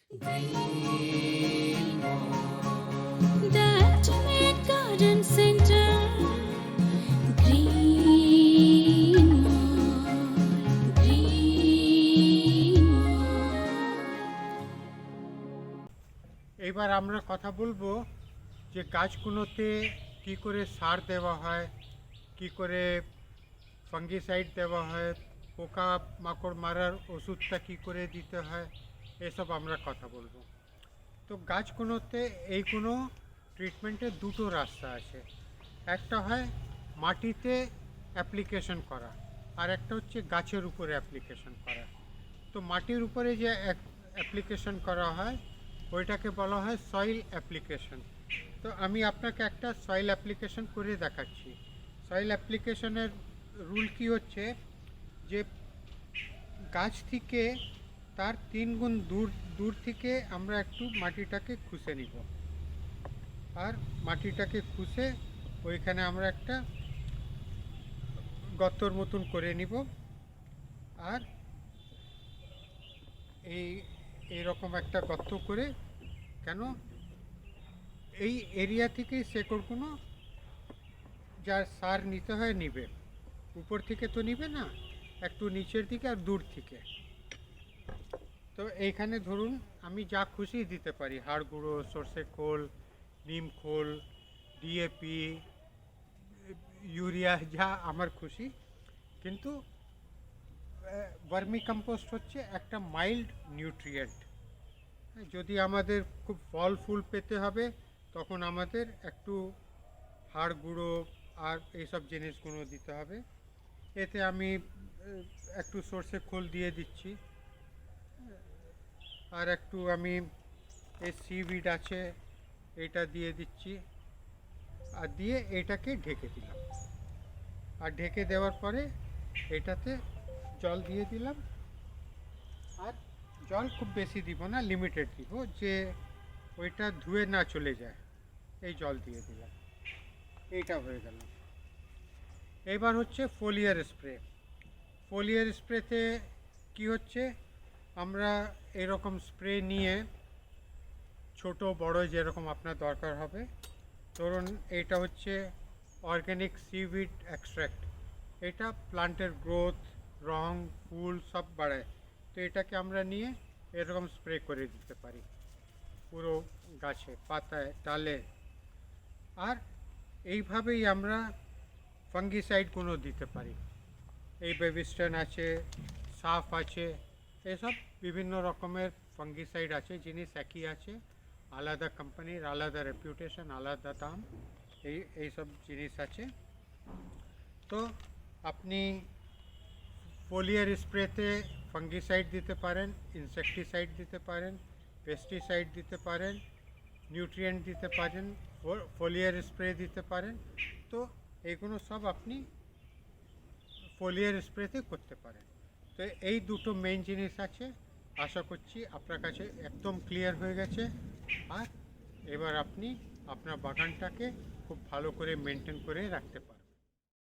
That made garden center green mall, green mall. এবার আমরা কথা বলবো যে গাছগুলোতে কি করে সার দেওয়া হয়, কি করে ফাঙ্গিসাইড দেওয়া হয়, পোকা মাকড় মারার ওষুধটা কি করে দিতে হয়, এসব আমরা কথা বলবো। তো গাছগুলোতে এইগুলো ট্রিটমেন্টের দুটো রাস্তা আছে। একটা হয় মাটিতে অ্যাপ্লিকেশন করা, আর একটা হচ্ছে গাছের উপরে অ্যাপ্লিকেশন করা। তো মাটির উপরে যে অ্যাপ্লিকেশন করা হয় ওইটাকে বলা হয় সয়েল অ্যাপ্লিকেশন। তো আমি আপনাকে একটা সয়েল অ্যাপ্লিকেশন করে দেখাচ্ছি। সয়েল অ্যাপ্লিকেশনের রুল কি হচ্ছে যে গাছ থেকে তার 3 গুণ দূর থেকে আমরা একটু মাটিটাকে খুঁজে নিব, আর মাটিটাকে খুঁজে ওইখানে আমরা একটা গর্তর মতন করে নিব। আর এইরকম একটা গর্ত করে, কেন এই এরিয়া থেকেই শেকড়গুলো যার সার নিতে হয় নিবে, উপর থেকে তো নিবে না, একটু নিচের দিকে আর দূর থেকে। তো এইখানে ধরুন আমি যা খুশি দিতে পারি, হাড় গুঁড়ো, সর্ষে খোল, নিম খোল, ডিএপি, ইউরিয়া, যা আমার খুশি। কিন্তু ভার্মি কম্পোস্ট হচ্ছে একটা মাইল্ড নিউট্রিয়েন্ট। যদি আমাদের খুব ফল ফুল পেতে হবে তখন আমাদের একটু হাড় গুঁড়ো আর এইসব জিনিসগুলো দিতে হবে। এতে আমি একটু সর্ষে খোল দিয়ে দিচ্ছি, আর একটু আমি এই সিভিড আছে এটা দিয়ে দিচ্ছি, আর দিয়ে এটাকে ঢেকে দিলাম। আর ঢেকে দেওয়ার পরে এটাতে জল দিয়ে দিলাম। আর জল খুব বেশি দিব না, লিমিটেড দিব, যে ওইটা ধুয়ে না চলে যায়, এই জল দিয়ে দিলাম। এইটা হয়ে গেল। এবার হচ্ছে ফোলিয়ার স্প্রে। ফোলিয়ার স্প্রেতে কি হচ্ছে, আমরা এরকম স্প্রে নিয়ে ছোট বড় যেরকম আপনার দরকার হবে, ধরুন এটা হচ্ছে অর্গ্যানিক সিউইড এক্সট্র্যাক্ট। এটা প্লান্টের গ্রোথ, রং, ফুল সব বাড়ায়। তো এটাকে আমরা নিয়ে এরকম স্প্রে করে দিতে পারি পুরো গাছে, পাতায়, ডালে। আর এইভাবেই আমরা ফাঙ্গিসাইডগুলো দিতে পারি। এই বেবিস্টেন আছে, সাফ আছে, এসব বিভিন্ন রকমের ফাঙ্গিসাইড আছে, জিনিস একই আছে, আলাদা কোম্পানির, আলাদা রেপুটেশন, আলাদা দাম, এইসব জিনিস আছে। তো আপনি ফোলিয়ার স্প্রেতে ফাঙ্গিসাইড দিতে পারেন, ইনসেকটিসাইড দিতে পারেন, পেস্টিসাইড দিতে পারেন, নিউট্রিয়েন্ট দিতে পারেন, ফোলিয়ার স্প্রে দিতে পারেন। তো এগুলো সব আপনি ফোলিয়ার স্প্রেতে করতে পারেন। তো এই দুটো মেইন জিনিস আছে। আশা করছি আপনার কাছে একদম ক্লিয়ার হয়ে গেছে। আর এবার আপনি আপনার বাগানটাকে খুব ভালো করে মেনটেন করে রাখতে পারেন।